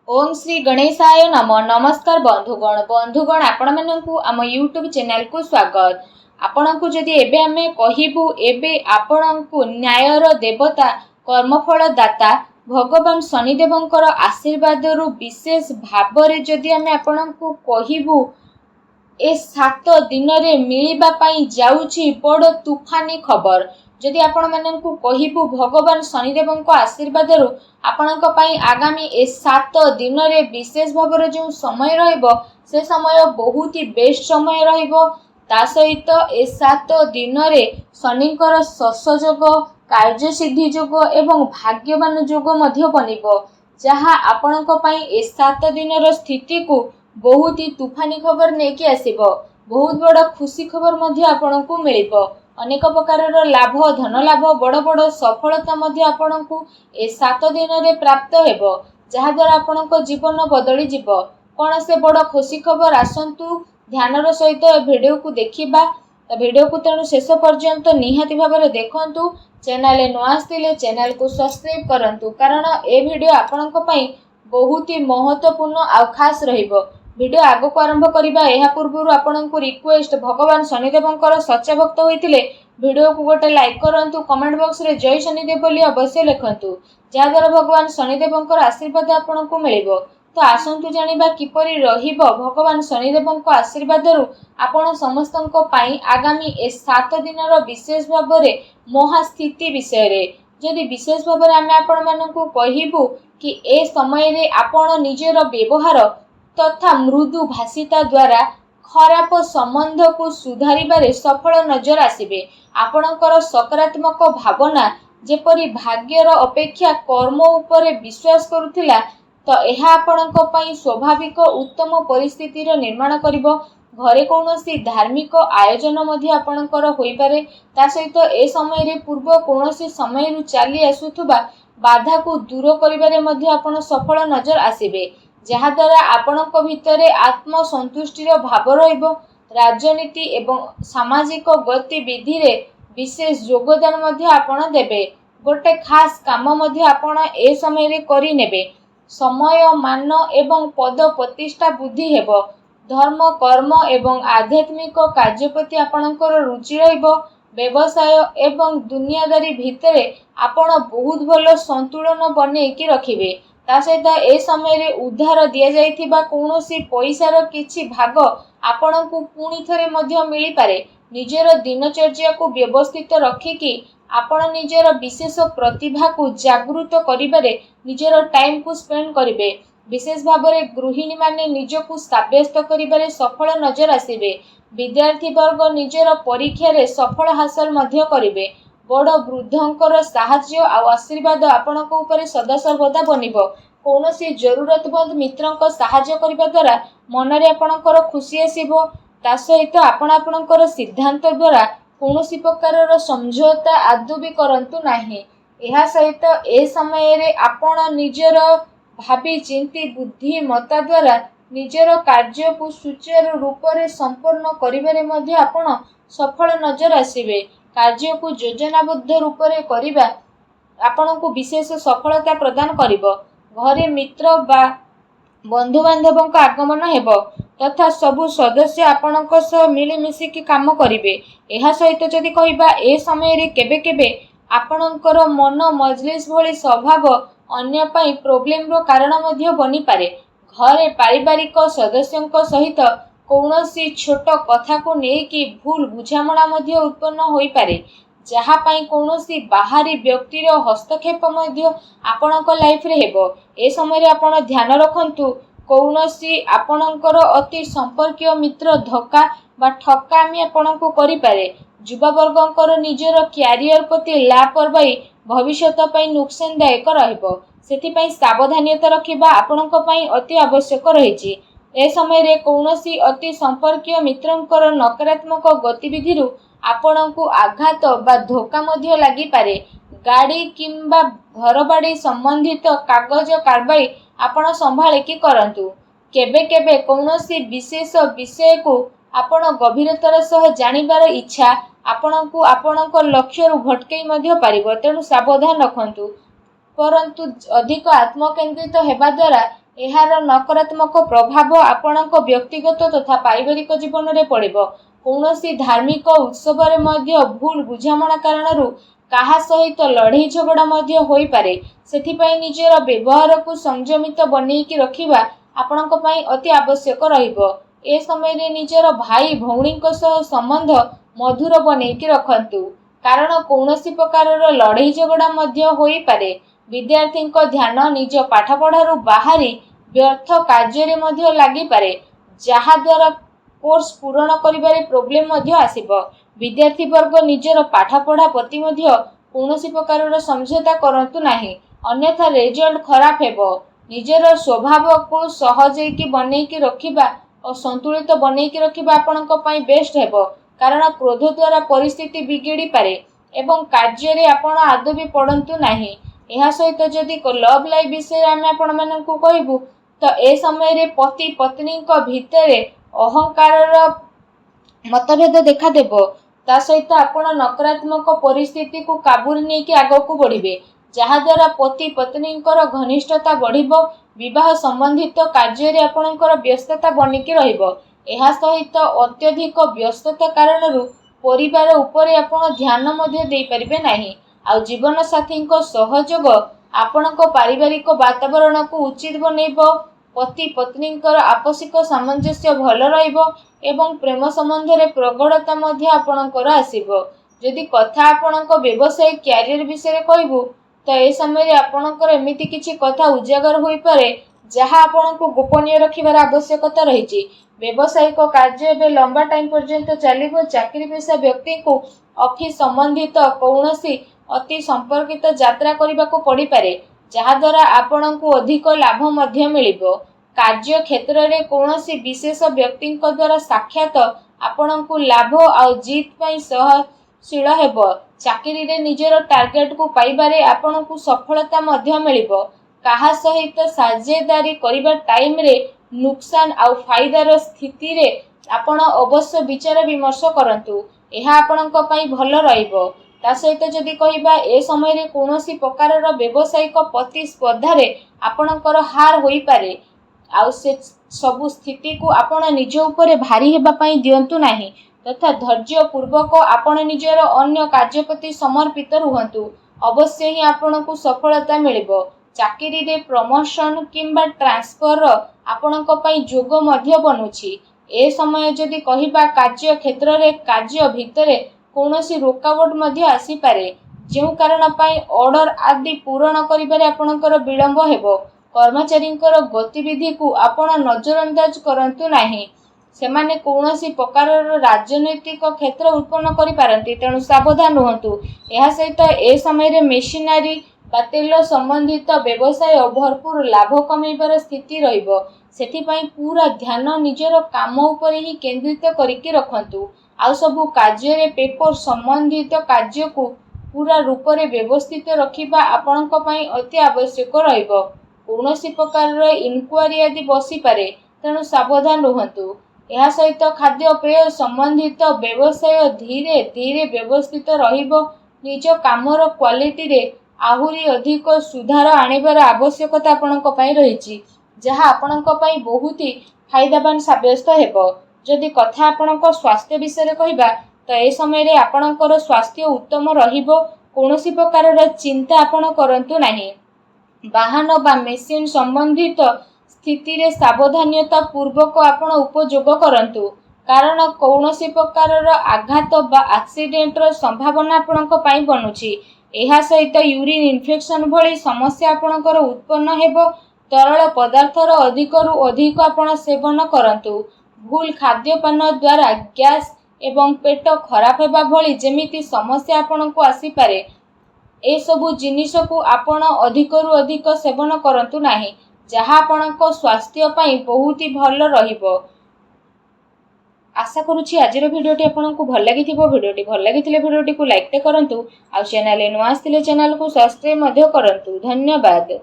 ओम श्री गणेशाय नम नमस्कार बंधुगण आपण मानकु आम यूट्यूब चैनल को स्वागत। आपण को जदि एबे हमें कहिबू एबे आपण को न्यायर देवता कर्मफल दाता भगवान शनिदेवंकर आशीर्वाद रु विशेष भाव रे जदि हमें आपण को कहिबू ए 7 दिन रे मिलिबा पई जाउछि बड़ तूफानी खबर। जदि आपण मानकु कहिबू भगवान शनिदेवंक आशीर्वाद रु आपणक पई आगामी ए 7 दिन रे विशेष भाव रे जो समय रहइबो से समय बहुत ही बेस्ट समय रहइबो। ता सहित ए 7 दिन रे शनिकर शश जोग कार्य सिद्धि जोग एवं भाग्यवान जोग मध्य बनिबो, जहा आपणक पई ए 7 दिन रो स्थिति को बहुत ही तूफानी खबर नेकी आसीबो। बहुत बड़ खुशी खबर मध्य आपणकु मिलिबो। अनेक प्रकार लाभ धन लाभ बड़ बड़ सफलता मध्य आपणकु ए 7 दिन रे प्राप्त हेबो, जहा द्वारा आपणक जीवन बदली जिवो। कोन से बड़ खुशी खबर आसंतु ध्यानर सहित वीडियो को देखिबा। वीडियो को तेणु शेष पर्यंत निहाती भाबरे देखंतु। चैनल नुआ आस्तिले चैनल को सब्सक्राइब करंतु, कारण ए वीडियो आपणक पई बहुत ही महत्वपूर्ण आ खास रहिबो। वीडियो आगो को आरंभ करिबा एहा पूर्वरु आपनकु रिक्वेस्ट, भगवान शनिदेवंकर सच्चा भक्त होइतिले वीडियो को गोटे लाइक करंतु, कमेंट बॉक्स रे जय शनिदेव बोली अवश्य लिखंतु, जा द्वारा भगवान शनिदेवंकर आशीर्वाद आपनकु मिलिबो। तो आसंतु जानिबा किपरि रहिबो भगवान शनिदेवंक आशीर्वाद रु आपण समस्तंक पई आगामी ए 7 दिनर विशेष भाबरे महास्थिति विषय रे। जदि विशेष भाबरे आमे आपण मानकु कहिबू कि ए समय रे आपण निजेर व्यवहार तथा मृदु भाषिता द्वारा खराब संबंध को सुधारिबारे सफल नजर आसिबे। आपणकर सकारात्मक भावना जेपरि भाग्यर अपेक्षा कर्म उपरे विश्वास करुथिला, तो एहा आपणक पई स्वाभाविक उत्तम परिस्थितिर निर्माण करिवो। घरे कौनसी धार्मिक आयोजन मध्य आपणकर होई पारे। ता सहित ए समय रे पूर्व कौनसी समय रु चाली आसुथुबा बाधा को दूर करिबारे मध्य आपण सफल नजर आसिबे, जहा द्वारा आपणक भितरे आत्मसंतुष्टिर भाव रहिबो। राजनीति एवं सामाजिक गतिविधि रे विशेष योगदान मध्य आपण देबे। गोटे खास काम मध्य आपण ए समय रे करि नेबे। समय मान एवं पद प्रतिष्ठा बुद्धि हेबो। धर्म कर्म एवं आध्यात्मिक कार्य प्रति आपणकर रुचि रहिबो। व्यवसाय एवं दुनियादारी भितरे आपण बहुत भल संतुलन बने कि रखिबे। ता सहित ए समय रे उद्धार दिया जाइथिबा कौनसी पैसार किछि भाग आपणकु पुणी थरे मध्य मिली पारे। निजर दिनचर्या को व्यवस्थित रखिकी आपण निजर विशेष प्रतिभा को जागृत करिबारे निजर टाइम को स्पेंड करिवे। विशेष भाबरे गृहिणी माने निजकु साब्यस्त करिबारे सफल नजर आसिबे। विद्यार्थी वर्ग निजर परीक्षा रे सफल हासिल मध्य करिवे। बड़ वृद्धंकर साहाय्य आ आशीर्वाद आपणक उपरे सदा सर्वदा बनिबो। कौनसी जरूरतमंद मित्रंक साहाय्य करिबा द्वारा मनरे आपणकर खुशी आसीबो। ता सहित आपण आपणकर सिद्धांत द्वारा कौनसी प्रकारर समझौता आदौ भी करंतु नाही। एहा सहित ए समय रे आपण निजर भाबी चिंती बुद्धिमत्ता द्वारा निजर कार्य को सुचारू रूप रे संपूर्ण करिबारे मध्य आपण सफल नजर आसीबे। कार्य को योजनाबद्ध रूप रे करिबा आपणकु विशेष सफलता प्रदान करिवो। घरे मित्र बा बंधु बांधवों का आगमन हेबो तथा सबु सदस्य आपणक सह मिली मिसिकी काम करिवे। एहा सहित जदि कहिबा ए समय रे केबे केबे आपणकर मन मजलिस भली स्वभाव अन्य पई प्रॉब्लम रो कारण मध्य बनी पारे। घरे पारिवारिक सदस्यंक सहित कौनसी छोट कथा को नेकी भूल बुझामणा मध्य उत्पन्न होई पारे, जहा पई कौनसी बाहरी व्यक्तिर हस्तक्षेप मध्य आपणक लाइफ रे हेबो। ए समय रे आपण ध्यान रखंतु कौनसी आपणकर अति संपर्कीय मित्र धोखा बा ठकामी आपणको करि पारे। युवा वर्गंकर निजर कैरियर प्रति लापरवाही भविष्यत पई नुकसानदायक रहइबो। सेति पई सावधानता रखिबा आपणक पई अति आवश्यक रहिछि। ए समय रे कौनसी अति संपर्कीय मित्रंकर नकारात्मक गतिविधि रु आपणको आघात बा धोखा मध्य लागि पारे। गाड़ी किंबा घर बाड़ी संबंधित कागज कारबाई आपण संभाळे कि करंतु। केबे केबे कौनसी विशेष विषय को आपण गभीरतार सह जानिबार इच्छा आपणकु आपणक लक्ष्य रु भटकई मध्य पारिबो, तेणु सावधान रखंतु। परंतु अधिक आत्मकेंद्रित हेबा द्वारा एहार नकारात्मक प्रभाव आपणक व्यक्तिगत तथा पारिवारिक जीवन में पड़िबो। कौनसी धार्मिक उत्सव रे मध्य भूल बुझामणा कारणरू काहा सहित लड़ाई झगड़ा मध्य होई पारे। सेथिपाई निजर व्यवहार को संयमित बनैकी रखिबा आपणक पई अति आवश्यक रहिबो। ए समय रे निजर भाई भौणीक सह संबंध मधुर बनैकी रखंतु, कारण कौनसी प्रकारर लड़ाई झगड़ा मध्य होई पारे। विद्यार्थी ध्यान निज पाठपढ़ारू बाहरी व्यर्थ कार्य मध्य लगी पारे, जहा द्वारा कोर्स पूरण करिबारे प्रोब्लेम मध्य आसीबो। विद्यार्थी वर्ग निजर पाठपढ़ा प्रति मध्य कौनसी प्रकारर समझौता करंतु नाही, अन्यथा रिजल्ट खराब हेबो। निजर स्वभाव को सहजैकी बनैकी रखिबा और संतुलित बनैकी रखिबा आपणक पई बेस्ट हेबो, कारण क्रोध द्वारा परिस्थिति बिगड़ी पारे एवं कार्य रे आपण आदौ भी पड़ंतु नाही। एहा सहित जदि लव लाइफ विषय आमे आपण मानकु कहबू तो ए समय रे पति पत्नी को भितरे अहंकार मतभेद देखा देबो। ता सहित आपण नकारात्मक परिस्थिति को काबू नहीं कि आगो को बढ़िबे, जहा द्वारा पति पत्नी घनिष्ठता बढ़िबो। विवाह संबंधित कार्य रे आपणकर व्यस्तता बनिकी रहिबो। एहा सहित अत्यधिक व्यस्तता कारणरू परिवार उपरे आपण ध्यान मध्य देई परिबे नाही। आ जीवन साथी सहयोग आपणक पारिवारिक वातावरण को उचित बनैबो। पति पत्नी आपसिक सामंजस्य भल रहिबो एवं प्रेम संबंध रे प्रगढ़ता मध्य आपणकर आसीबो। जदि कथा आपणक व्यवसाय कैरियर विषय कहबू तो ए समय रे आपणकर एमिति किछि कथा उजागर होई पारे, जहा आपणको गोपनीय रखिबार आवश्यकता रहिछि। व्यवसायिक कार्य एवं लंबा टाइम पर्यंत चलिबो। चाकरी पेशा व्यक्ति को ऑफिस संबंधित कौनसी अति संपर्कित यात्रा करबाको पड़ी पारे, जहा द्वारा आपणको अधिक लाभ मध्य मिलिबो। कार्य क्षेत्र रे कौनसी विशेष व्यक्ति द्वारा साक्षात आपणको लाभ आ जीत पई सहशील हेबो। चाकरी रे निजर टार्गेट को पाइबारे आपणको सफलता मध्य मिलिबो। काहा सहित साझेदारी करिबा टाइम रे नुकसान आ फायदार स्थिति रे आपण अवश्य विचार विमर्श करंतु, एहा आपणक पई भल रहिबो। ता सहित जदि कहिबा ए समय रे कौनसी प्रकारर व्यवसायिक प्रतिस्पर्धा रे आपणकर हार होई पारे, आ से सबु स्थिति को आपण निज उपरे भारी हेबा पई दियंतु नाही, तथा धैर्य पूर्वक आपण निजर अन्य कार्य प्रति समर्पित रुहंतु। अवश्य ही आपणको सफलता मिलिबो। चाकरी रे प्रमोशन किंबा ट्रांसफर आपणक पई जोग मध्य बनुछि। ए समय जदि कहिबा कार्य क्षेत्र रे कार्य भितरे कौनसी रुकावट मध्य आसी पारे, जेउ कारण पई ऑर्डर आदि पूरण करिबारे आपणकर विलंब हेबो। कर्मचारींकर गतिविधि को आपण नजरअंदाज करंतु नाही, सेमाने कौनसी प्रकारर राजनैतिक क्षेत्र उत्पन्न करि पारंती, तेणु सावधान रुहंतु। एहा सहित ए समय रे मेशिनरी बा तेल संबंधित व्यवसाय भरपूर लाभ कमैबार स्थिति रहिबो। सेथिपाई पूरा ध्यान निजर काम उपरे ही केंद्रित करिके रखंतु। आ सबु कार्य रे पेपर संबंधित कार्य को पूरा रूप रे व्यवस्थित रखिबा आपणक पई अति आवश्यक रहिबो। कौनसी प्रकारर इनक्वारी आदि बसी पारे, तेणु सावधान रुहंतु। एहा सहित खाद्य पेय संबंधित व्यवसाय धीरे धीरे व्यवस्थित रहिबो। निज कामर क्वालिटी रे आहुरी अधिक सुधार आनिबार आवश्यकता आपणक पई रहिछि, जहा आपणक पई बहुत ही फायदावान साब्यस्त हेबो। जदि कथा आपणक स्वास्थ्य विषय कहिबा तो ए समय रे आपणकर स्वास्थ्य उत्तम रहिबो। कौनसी प्रकारर चिंता आपण करंतु नाही। वाहन बा मेसिन संबंधित स्थिति रे सावधानता पूर्वक आपण उपयोग करंतु, कारण कौनसी प्रकारर आघात बा एक्सीडेंट र संभावना आपणक पई बनुछि। एहा सहित यूरिन इन्फेक्शन भली समस्या आपणकर उत्पन्न हेबो। तरल पदार्थर अधिकरू अधिक आपण सेवन करंतु। भूल खाद्यपान द्वारा गैस एवं पेट खराब हेबा भली जेमिति समस्या आपणको आसी पारे, ए सबु जिनिस को आपण अधिकरू अधिक सेवन करंतु नाही, जहा आपणको स्वास्थ्य पई बहुत ही भल रहिबो। आशा करूछि आजिर भिडियोटी आपनको भल लागिथिबो। भिडियोटी भल लागिथिले भिडियोटी को लाइक ते करंतु, आ चैनल नुआ आस्थिले चैनल को सब्सक्राइब मध्य करंतु। धन्यवाद।